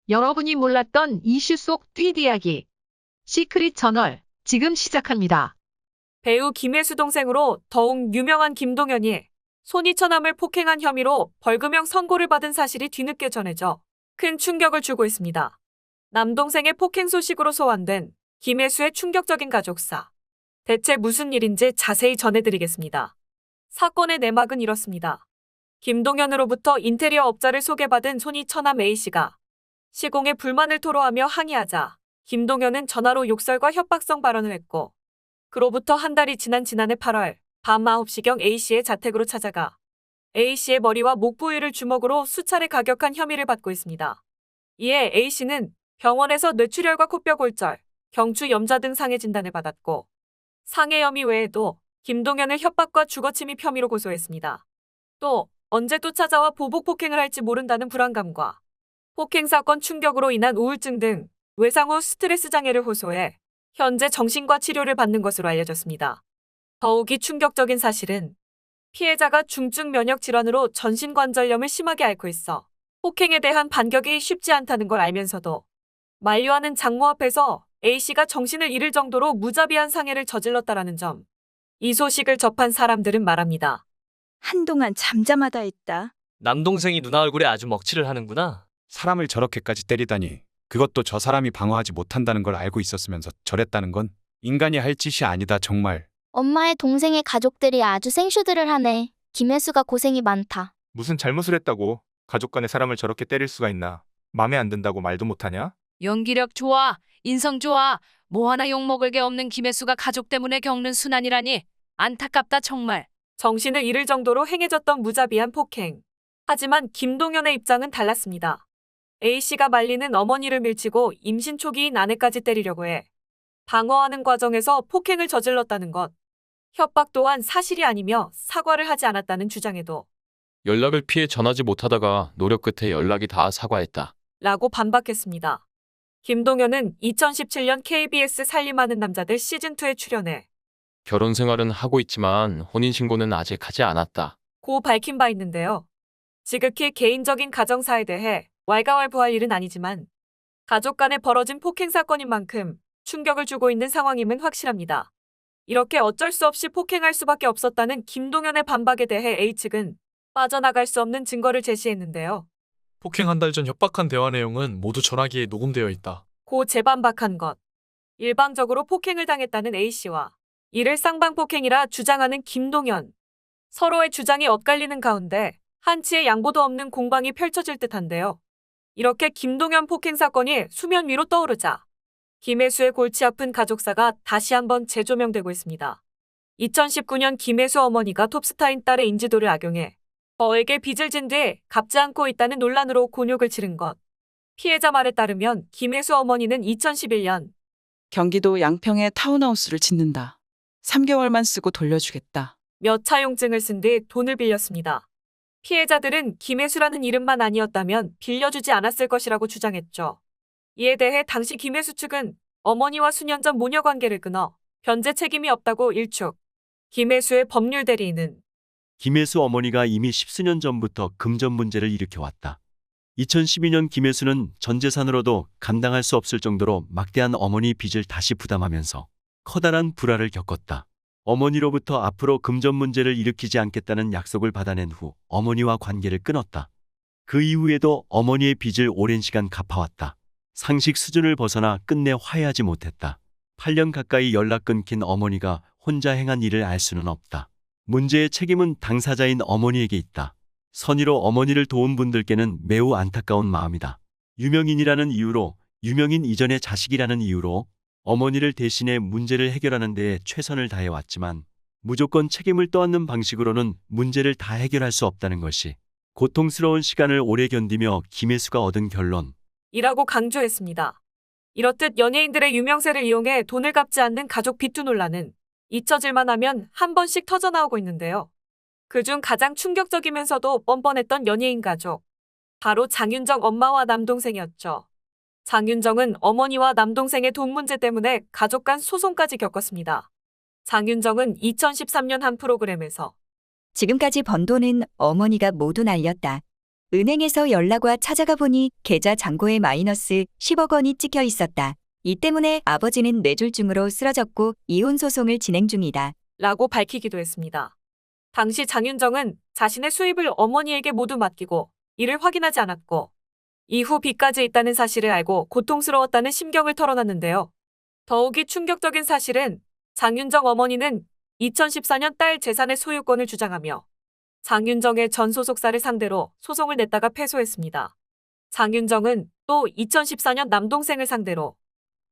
여러분이 몰랐던 이슈 속 뒷 이야기. 시크릿 저널, 지금 시작합니다. 배우 김혜수 동생으로 더욱 유명한 김동현이 손이천함을 폭행한 혐의로 벌금형 선고를 받은 사실이 뒤늦게 전해져 큰 충격을 주고 있습니다. 남동생의 폭행 소식으로 소환된 김혜수의 충격적인 가족사. 대체 무슨 일인지 자세히 전해드리겠습니다. 사건의 내막은 이렇습니다. 김동현으로부터 인테리어 업자를 소개받은 손이천함 A씨가 시공에 불만을 토로하며 항의하자 김동현은 전화로 욕설과 협박성 발언을 했고, 그로부터 한 달이 지난 지난해 8월 밤 9시경 A씨의 자택으로 찾아가 A씨의 머리와 목 부위를 주먹으로 수차례 가격한 혐의를 받고 있습니다. 이에 A씨는 병원에서 뇌출혈과 코뼈 골절, 경추 염좌 등 상해 진단을 받았고, 상해 혐의 외에도 김동현을 협박과 주거침입 혐의로 고소했습니다. 또 언제 또 찾아와 보복 폭행을 할지 모른다는 불안감과 폭행 사건 충격으로 인한 우울증 등 외상 후 스트레스 장애를 호소해 현재 정신과 치료를 받는 것으로 알려졌습니다. 더욱이 충격적인 사실은 피해자가 중증 면역 질환으로 전신관절염을 심하게 앓고 있어 폭행에 대한 반격이 쉽지 않다는 걸 알면서도 만류하는 장모 앞에서 A씨가 정신을 잃을 정도로 무자비한 상해를 저질렀다라는 점. 이 소식을 접한 사람들은 말합니다. 한동안 잠잠하다 했다. 남동생이 누나 얼굴에 아주 먹칠을 하는구나. 사람을 저렇게까지 때리다니. 그것도 저 사람이 방어하지 못한다는 걸 알고 있었으면서 저랬다는 건 인간이 할 짓이 아니다 정말. 엄마의 동생의 가족들이 아주 생쇼들을 하네. 김혜수가 고생이 많다. 무슨 잘못을 했다고 가족 간에 사람을 저렇게 때릴 수가 있나. 맘에 안 든다고 말도 못하냐? 연기력 좋아, 인성 좋아, 뭐 하나 욕먹을 게 없는 김혜수가 가족 때문에 겪는 순환이라니 안타깝다 정말. 정신을 잃을 정도로 행해졌던 무자비한 폭행. 하지만 김동현의 입장은 달랐습니다. A씨가 말리는 어머니를 밀치고 임신 초기인 아내까지 때리려고 해 방어하는 과정에서 폭행을 저질렀다는 것. 협박 또한 사실이 아니며 사과를 하지 않았다는 주장에도 연락을 피해 전하지 못하다가 노력 끝에 연락이 닿아 사과했다. 라고 반박했습니다. 김동현은 2017년 KBS 살림하는 남자들 시즌2에 출연해 결혼 생활은 하고 있지만 혼인신고는 아직 하지 않았다. 고 밝힌 바 있는데요. 지극히 개인적인 가정사에 대해 왈가왈부할 일은 아니지만 가족 간에 벌어진 폭행 사건인 만큼 충격을 주고 있는 상황임은 확실합니다. 이렇게 어쩔 수 없이 폭행할 수밖에 없었다는 김동현의 반박에 대해 A측은 빠져나갈 수 없는 증거를 제시했는데요. 폭행 한 달 전 협박한 대화 내용은 모두 전화기에 녹음되어 있다. 고 재반박한 것. 일방적으로 폭행을 당했다는 A씨와 이를 쌍방폭행이라 주장하는 김동현. 서로의 주장이 엇갈리는 가운데 한치의 양보도 없는 공방이 펼쳐질 듯한데요. 이렇게 김동현 폭행 사건이 수면 위로 떠오르자 김혜수의 골치 아픈 가족사가 다시 한번 재조명되고 있습니다. 2019년 김혜수 어머니가 톱스타인 딸의 인지도를 악용해 거액의 빚을 진 뒤 갚지 않고 있다는 논란으로 곤욕을 치른 것. 피해자 말에 따르면 김혜수 어머니는 2011년 경기도 양평에 타운하우스를 짓는다. 3개월만 쓰고 돌려주겠다. 몇 차용증을 쓴 뒤 돈을 빌렸습니다. 피해자들은 김혜수라는 이름만 아니었다면 빌려주지 않았을 것이라고 주장했죠. 이에 대해 당시 김혜수 측은 어머니와 수년 전 모녀 관계를 끊어 변제 책임이 없다고 일축. 김혜수의 법률 대리인은 김혜수 어머니가 이미 십수년 전부터 금전 문제를 일으켜왔다. 2012년 김혜수는 전 재산으로도 감당할 수 없을 정도로 막대한 어머니 빚을 다시 부담하면서 커다란 불화를 겪었다. 어머니로부터 앞으로 금전 문제를 일으키지 않겠다는 약속을 받아낸 후 어머니와 관계를 끊었다. 그 이후에도 어머니의 빚을 오랜 시간 갚아왔다. 상식 수준을 벗어나 끝내 화해하지 못했다. 8년 가까이 연락 끊긴 어머니가 혼자 행한 일을 알 수는 없다. 문제의 책임은 당사자인 어머니에게 있다. 선의로 어머니를 도운 분들께는 매우 안타까운 마음이다. 유명인이라는 이유로, 유명인 이전의 자식이라는 이유로 어머니를 대신해 문제를 해결하는 데에 최선을 다해왔지만 무조건 책임을 떠안는 방식으로는 문제를 다 해결할 수 없다는 것이 고통스러운 시간을 오래 견디며 김혜수가 얻은 결론. 이라고 강조했습니다. 이렇듯 연예인들의 유명세를 이용해 돈을 갚지 않는 가족 비투 논란은 잊혀질만 하면 한 번씩 터져나오고 있는데요. 그중 가장 충격적이면서도 뻔뻔했던 연예인 가족. 바로 장윤정 엄마와 남동생이었죠. 장윤정은 어머니와 남동생의 돈 문제 때문에 가족 간 소송까지 겪었습니다. 장윤정은 2013년 한 프로그램에서 지금까지 번 돈은 어머니가 모두 날렸다. 은행에서 연락 와 찾아가 보니 계좌 잔고에 마이너스 10억 원이 찍혀 있었다. 이 때문에 아버지는 뇌졸중으로 쓰러졌고 이혼 소송을 진행 중이다. 라고 밝히기도 했습니다. 당시 장윤정은 자신의 수입을 어머니에게 모두 맡기고 이를 확인하지 않았고 이후 빚까지 있다는 사실을 알고 고통스러웠다는 심경을 털어놨는데요. 더욱이 충격적인 사실은 장윤정 어머니는 2014년 딸 재산의 소유권을 주장하며 장윤정의 전 소속사를 상대로 소송을 냈다가 패소했습니다. 장윤정은 또 2014년 남동생을 상대로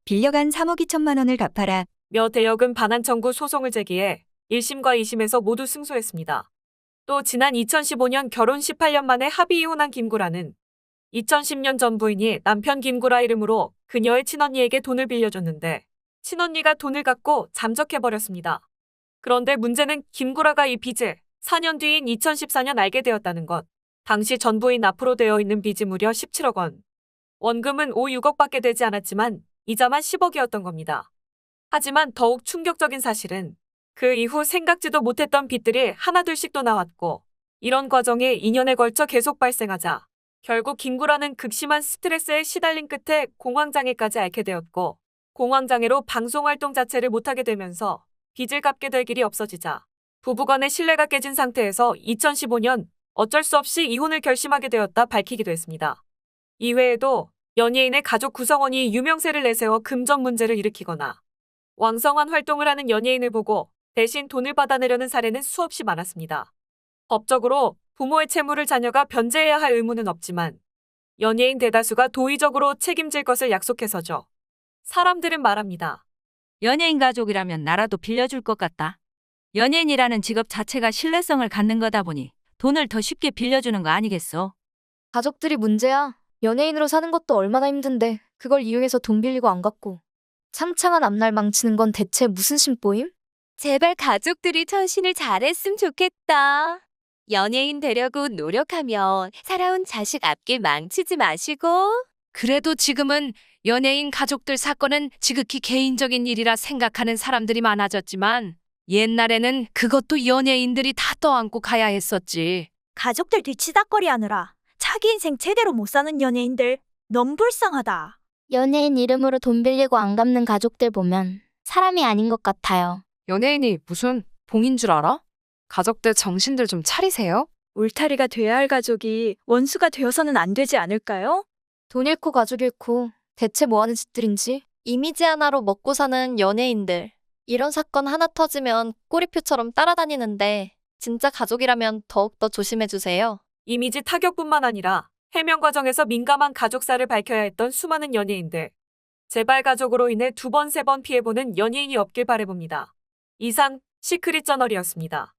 빌려간 3억 2천만 원을 갚아라. 며 대여금 반환 청구 소송을 제기해 1심과 2심에서 모두 승소했습니다. 또 지난 2015년 결혼 18년 만에 합의 이혼한 김구라는 2010년 전 부인이 남편 김구라 이름으로 그녀의 친언니에게 돈을 빌려줬는데 친언니가 돈을 갚고 잠적해버렸습니다. 그런데 문제는 김구라가 이 빚을 4년 뒤인 2014년 알게 되었다는 것. 당시 전 부인 앞으로 되어 있는 빚이 무려 17억 원. 원금은 6억밖에 되지 않았지만 이자만 10억이었던 겁니다. 하지만 더욱 충격적인 사실은 그 이후 생각지도 못했던 빚들이 하나둘씩 또 나왔고 이런 과정에 2년에 걸쳐 계속 발생하자 결국 김구라는 극심한 스트레스에 시달린 끝에 공황장애까지 앓게 되었고 공황장애로 방송활동 자체를 못하게 되면서 빚을 갚게 될 길이 없어지자 부부간의 신뢰가 깨진 상태에서 2015년 어쩔 수 없이 이혼을 결심하게 되었다 밝히기도 했습니다. 이외에도 연예인의 가족 구성원이 유명세를 내세워 금전 문제를 일으키거나 왕성한 활동을 하는 연예인을 보고 대신 돈을 받아내려는 사례는 수없이 많았습니다. 법적으로 부모의 채무를 자녀가 변제해야 할 의무는 없지만 연예인 대다수가 도의적으로 책임질 것을 약속해서죠. 사람들은 말합니다. 연예인 가족이라면 나라도 빌려줄 것 같다. 연예인이라는 직업 자체가 신뢰성을 갖는 거다 보니 돈을 더 쉽게 빌려주는 거 아니겠어? 가족들이 문제야. 연예인으로 사는 것도 얼마나 힘든데 그걸 이용해서 돈 빌리고 안 갚고. 창창한 앞날 망치는 건 대체 무슨 심보임? 제발 가족들이 처신을 잘했으면 좋겠다. 연예인 되려고 노력하며 살아온 자식 앞길 망치지 마시고. 그래도 지금은 연예인 가족들 사건은 지극히 개인적인 일이라 생각하는 사람들이 많아졌지만 옛날에는 그것도 연예인들이 다 떠안고 가야 했었지. 가족들 뒤치다꺼리 하느라 자기 인생 제대로 못 사는 연예인들 너무 불쌍하다. 연예인 이름으로 돈 빌리고 안 갚는 가족들 보면 사람이 아닌 것 같아요. 연예인이 무슨 봉인 줄 알아? 가족들 정신들 좀 차리세요. 울타리가 돼야 할 가족이 원수가 되어서는 안 되지 않을까요? 돈 잃고 가족 잃고 대체 뭐 하는 짓들인지. 이미지 하나로 먹고 사는 연예인들. 이런 사건 하나 터지면 꼬리표처럼 따라다니는데 진짜 가족이라면 더욱더 조심해주세요. 이미지 타격뿐만 아니라 해명 과정에서 민감한 가족사를 밝혀야 했던 수많은 연예인들. 재발 가족으로 인해 2번, 3번 피해보는 연예인이 없길 바라봅니다. 이상 시크릿 저널이었습니다.